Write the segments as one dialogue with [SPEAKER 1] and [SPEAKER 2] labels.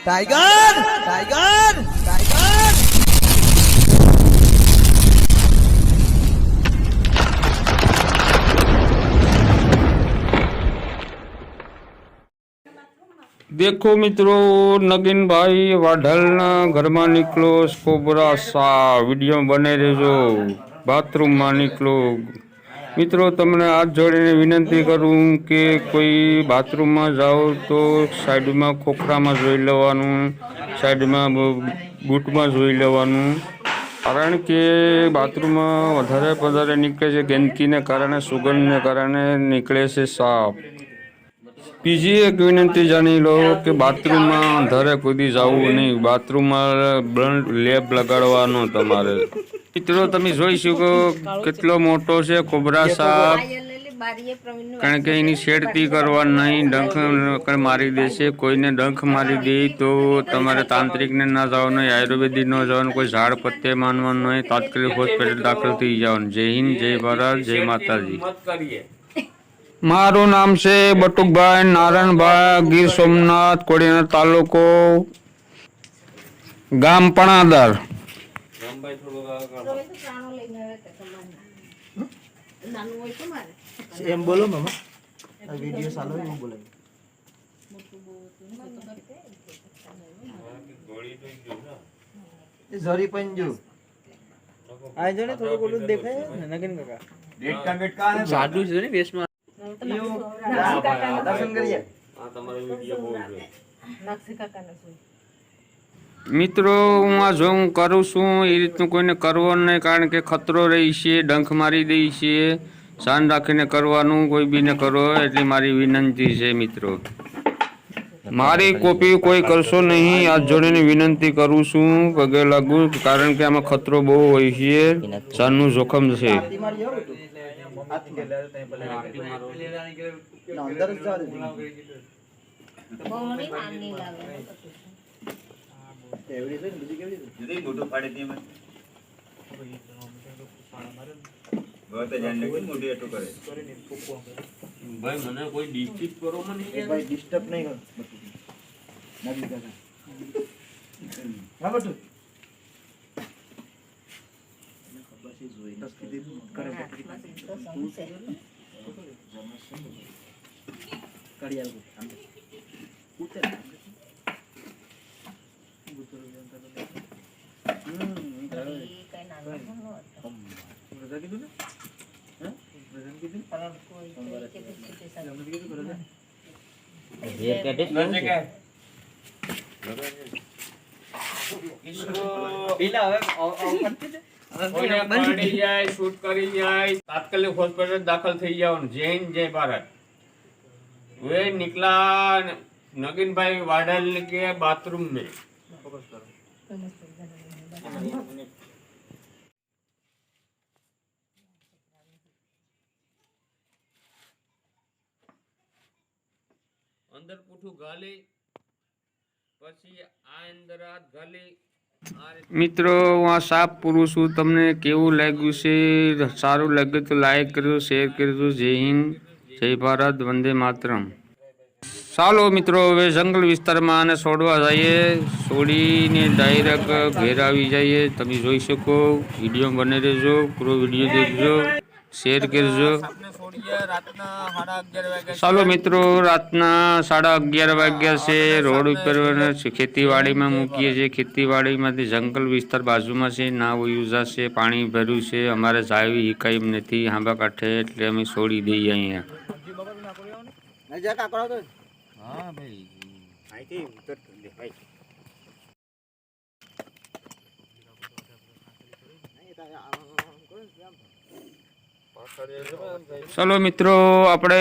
[SPEAKER 1] Tiger tiger tiger
[SPEAKER 2] देखो मित्रों, नगीन भाई वाढलना घરમાં નીકળો કોબરા સા વિડીયો બને રહેજો બાથરૂમમાં નીકળો મિત્રો તમને હાથ જોડીને વિનંતી કરું કે કોઈ બાથરૂમમાં જાઓ તો સાઈડમાં ખોખરામાં જોઈ લેવાનું, સાઈડમાં બૂટમાં જોઈ લેવાનું, કારણ કે બાથરૂમમાં વધારે નીકળે છે ગંદકીને કારણે, સુગંધને કારણે નીકળે છે સાપ. બીજી એક વિનંતી જાણી લો કે બાથરૂમમાં અંધારે કૂદી જવું નહીં, બાથરૂમમાં બ્લડ લેબ લગાડવાનો તમારે. મિત્રો તમે જોઈ શકો કેટલો મોટો છે કોબરા સાપ, કારણ કે એની શેડતી કરવાની નહીં, ડંખ મારી દેશે. કોઈને ડંખ મારી દે તો તમારે તાંત્રિકને ના જવાનું, આયુર્વેદિક ન જવાનું, કોઈ ઝાડ પત્તે માનવાનું નહીં, તાત્કાલિક હોસ્પિટલ દાખલ થઈ જવાનું. જય હિન્દ, જય ભારત, જય માતાજી. મારું નામ છે બટુકભાઈ નારાયણભાઈ, ગીર સોમનાથ, કોડીનાર તાલુકો, ગામ પણાદર.
[SPEAKER 1] એમ બોલો મામા, આ વિડિયો ચાલો એમ બોલો. એ ઝરી પણ જો આ જો ને થોડું બોલું દેખાય ને નગીન કાકા બેટકા જાદુ છે ને બેસમાં દર્શન કરીએ. આ તમારો વિડિયો બોલ છે નક્ષી કાકાને જોઈ.
[SPEAKER 2] મિત્રો હું આ જો હું કરું છું એ રીતનું કોઈને કરવાનું નહીં, કારણ કે ખતરો રહી છે, ડંખ મારી દે છે. ધ્યાન રાખીને કરવાનું, કોઈ બીને કરો એટલી મારી વિનંતી છે. મિત્રો મારી કોપી કોઈ કરશો નહીં, હાથ જોડીને વિનંતી કરું છું, પગે લાગુ, કારણ કે આમાં ખતરો બહુ હોય છે, જાનનું જોખમ છે.
[SPEAKER 3] ભાઈ મને કોઈ ડિસ્ટર્બ કરો, મને
[SPEAKER 1] ભાઈ ડિસ્ટર્બ નહીં કરો. નગી કાકા હા બટુ ખબર છે જોઈ દસ કીધી કરે કડિયાલ ઉતર
[SPEAKER 2] શૂટ કરી જાય, તાત્કાલિક હોસ્પિટલ દાખલ થઈ જવાનું. જય હિન્દ, જય ભારત. वे निकला नगीन भाई वाडल के बाथरूम में. अंदर पूठू गाली પછી આ અંદર હાથ ગાલી. મિત્રો હું આ સાપ પૂરું છું, તમને કેવું લાગ્યું છે? સારું લાગ્યું તો લાઈક કરજો, શેર કરજો. જય હિન્દ, જય ભારત, વંદે માતરમ. ચાલો મિત્રો હવે જંગલ વિસ્તારમાં આને છોડવા જઈએ, છોડીને ડાયરેક્ટ ઘેર આવી જઈએ. તમે જોઈ શકો, વિડીયો બને રહેજો, પૂરો વિડીયો દેખજો, શેર કરજો. ચાલો મિત્રો રાતના 11:30 વાગ્યા છે. રોડ ઉપર ખેતીવાડીમાં મૂકીએ છીએ, ખેતીવાડીમાંથી જંગલ વિસ્તાર બાજુમાં છે, ના યુઝા છે, પાણી ભર્યું છે. અમારે જાવી હિકાઈ નથી હાંબા કાંઠે, એટલે અમે છોડી દઈએ અહીંયા.
[SPEAKER 1] હા ભાઈ આઈથી ઉતર દે ભાઈ.
[SPEAKER 2] ચલો મિત્રો આપણે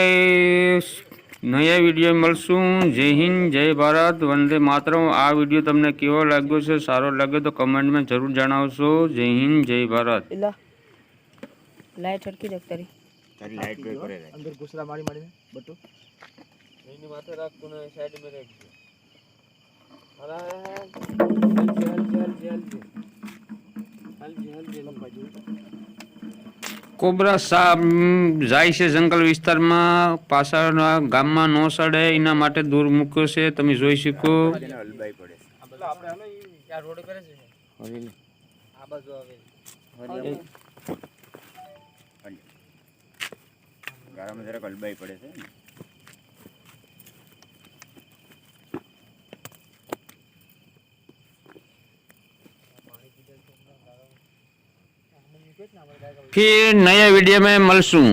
[SPEAKER 2] નયા વિડીયો મળશું. જય હિન્દ, જય ભારત, વંદે માતરમ. આ વિડીયો તમને કેવો લાગ્યો છે? સારો લાગ્યો તો કમેન્ટમાં જરૂર જણાવશો. જય હિન્દ, જય ભારત.
[SPEAKER 4] લાઈટ હરકી દેખ તારી
[SPEAKER 1] લાઈટ કરે અંદર ઘુસરા મારીને બટુ એની માથે રાખતો ને સાઈડ મે રાખજો. અરે હાલ હાલ લંબાઈ
[SPEAKER 2] કોબરા સાપ જાય છે જંગલ વિસ્તારમાં, પાછળના ગામમાં ન સડે એના માટે દૂર મૂક્યો છે, તમે જોઈ શકો.
[SPEAKER 1] હલબાઈ પડે આપણે હાલો આ રોડ કરે છે આ બાજુ આવે ગારામાં જરાક હલબાઈ પડે છે ને.
[SPEAKER 2] फिर नया वीडियो में मिलसूँ.